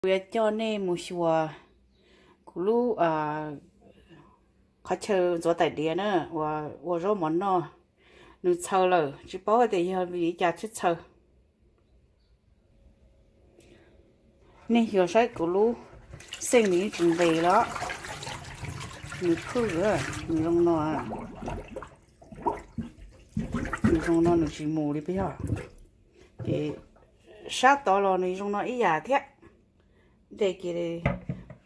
We cho nên một số cú khách chơi做代理呢，我做么呢？你抽了，只包的要比家去抽。你有啥轱辘生米准备了，你铺个，你弄那，你弄那你去磨的不要，杀到了你弄那一牙贴。They get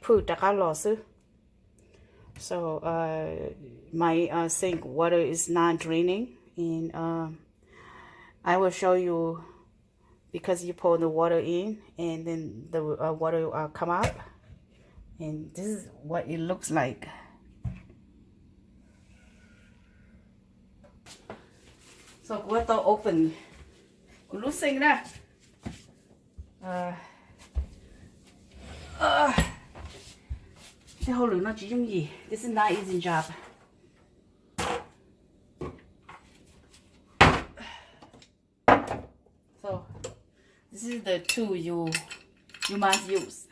put the colors. So my sink water is not draining, and I will show you because you pour the water in, and then the water come up, and this is what it looks like. So what the open? Lu sink ra. Cái hộp nó chỉ dùng gì? This is not easy job. So this is the tool you must use.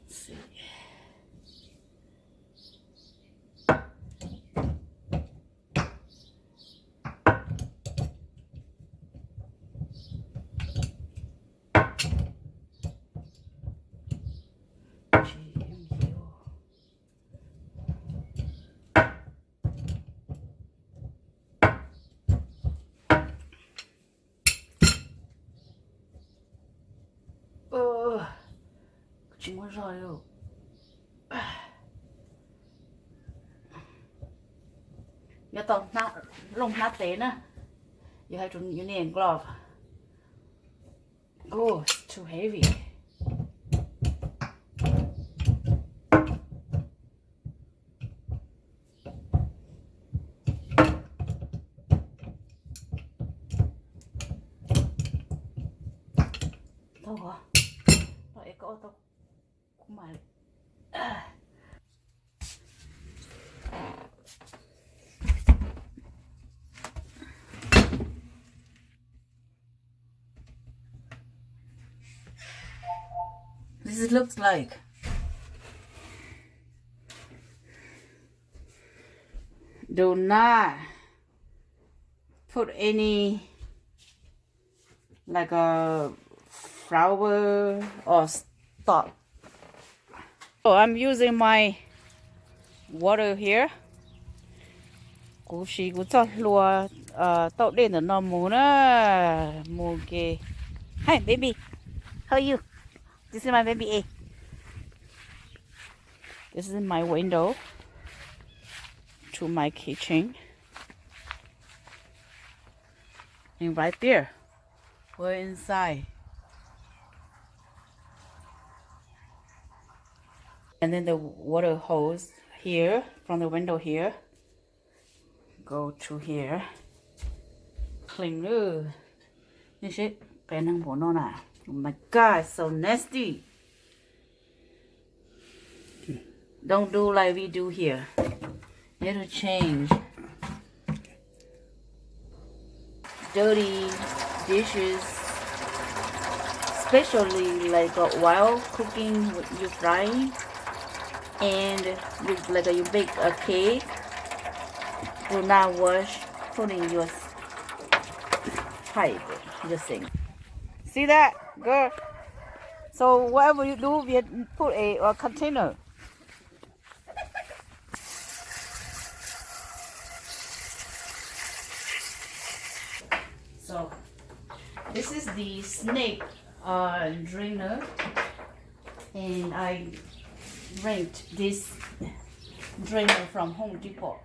Let's see. Chúng nó rồi rồi. Nhớ tao lông nát tế nè. You have to use glove. Oh, it's too heavy. Tao hả? Rồi có tao. This looks like. Do not put any like a flour or stock. So I'm using my water here. Cú xí cú cho lúa tao lên được nó mù nữa mù kì. Hi baby, how are you? This is my baby A. This is my window to my kitchen. And right there, we're inside. And then the water hose here from the window here go to here. Clean it. You see, oh my God, so nasty. Don't do like we do here. You have to change. Dirty dishes, especially like while cooking, you frying. And you bake a cake, do not wash putting your pipe, just sink. See that, girl? So whatever you do, we put a container. So this is the snake drainer, and I rent this drainer from Home Depot,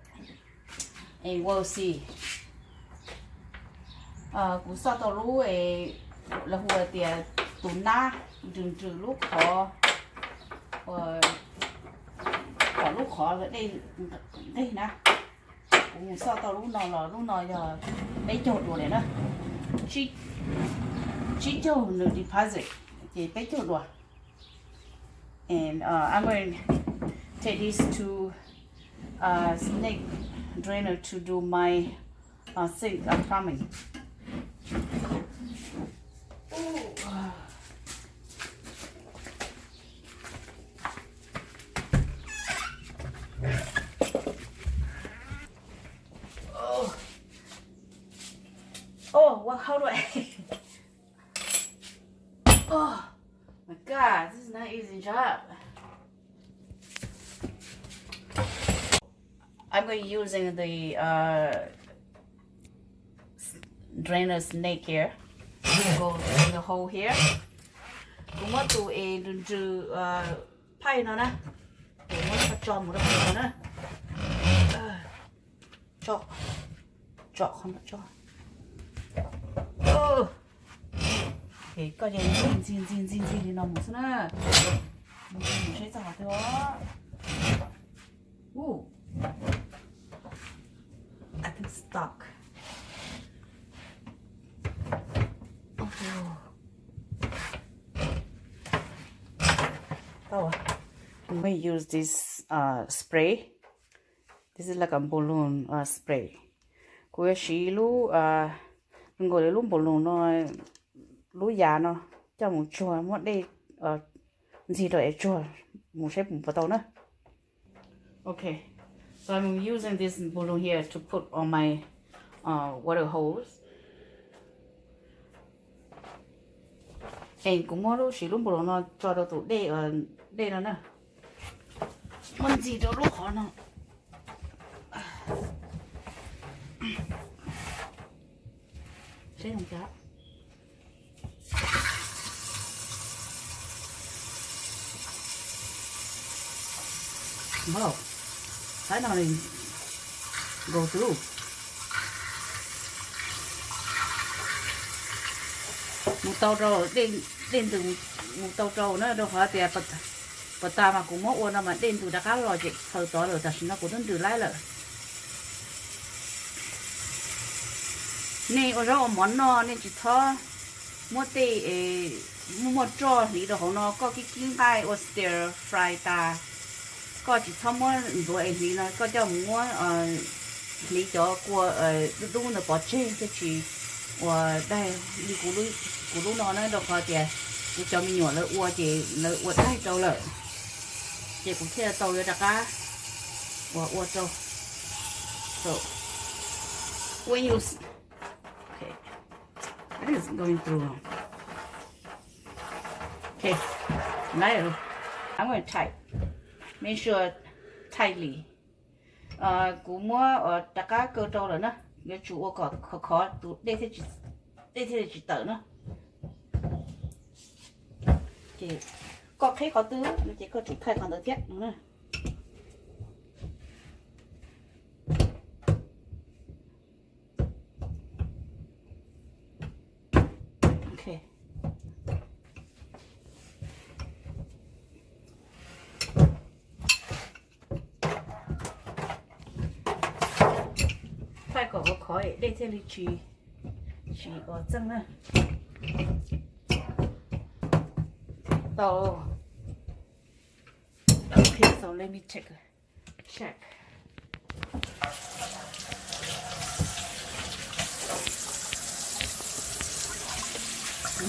and we'll see. Cú sao tao lú là hùa tiệt tủ na đừng trừ lúc khó lúc khó ở đây nè. Cú sao tao lúc nào giờ mấy chỗ đồ này đó chỉ chỗ nữa deposit thì mấy chỗ đồ. And I'm going to take these two snake drainer to do my sink plumbing. how do I? Oh my God, this is not easy job. I'm going to using the drainer snake here. Go in the hole here. Cũng mất tụ đừng trừ pay nó nè. Cũng mất cho một cái nó nè. Cho không cho. Thì có gì zin thì nó một nè. Mình sẽ找thôi. I think stuck. I'm going to use this spray. This is like a balloon spray. Cô xí lú ngồi lú balloon nó lú già nó cho một chua một đây gì rồi chua một xếp một vào tàu nữa. Okay, so I'm using this balloon here to put on my water hose. Em cũng muốn lúc xí lú balloon nó cho nó tụ đây đây nó nè. Mình gì đó lúc khó nó. Sẽ không chả. Wow, cái nào này go through. Một tàu trâu đến từ một tàu trâu nó đâu phải tiền bật ta mà cũng mất uốn mà đến từ đã cá lò chị thời đó rồi ta xin nó cũng đến từ lái rồi. Nè ở đó món nó nên chỉ thò một tí một trò lý đồ nó có cái kim gai oyster fry ta có chỉ thò một rồi lý nó có cho mua lý cho của đúng là bỏ chơi cho chị và đây lý của lúc nó đâu có tiền của cho mình nhỏ là uo chị là uo đây đâu là chị cũng theo tàu cho cá và uo trâu so when you it is going through. Okay, now I'm going to tie. Make sure tightly. Cú mua ở tất cả cơ trâu rồi nè. Cái chủ có khó tụ đây thì chỉ tự nữa. Thì có cái khó tứ, nó chỉ có chủ thay còn được tiếp nữa. Okay. Phải có khói để thế này chỉ có chân nữa. So, okay, so let me take a check.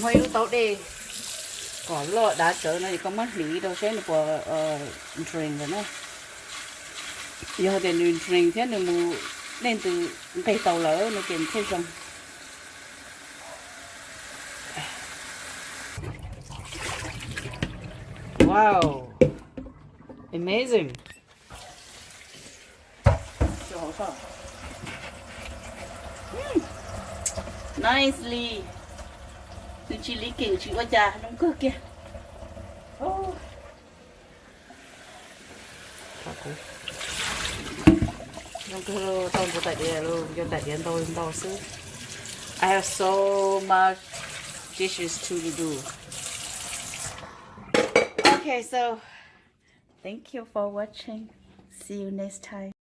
Mấy lúc tao đi có lọ đá chở này có mất lý đâu sẽ được của truyền rồi nữa. Giờ để truyền truyền thế này mù lên từ cây tàu lỡ nó kiếm thêm rồng. Wow, amazing. Nicely. Từ chị lý kiểu chị qua trà nóng cơ kia. Nóng cơ tao có tại địa luôn, cho tại điện tôi tao xứ. I have so much dishes to do. Okay, so thank you for watching. See you next time.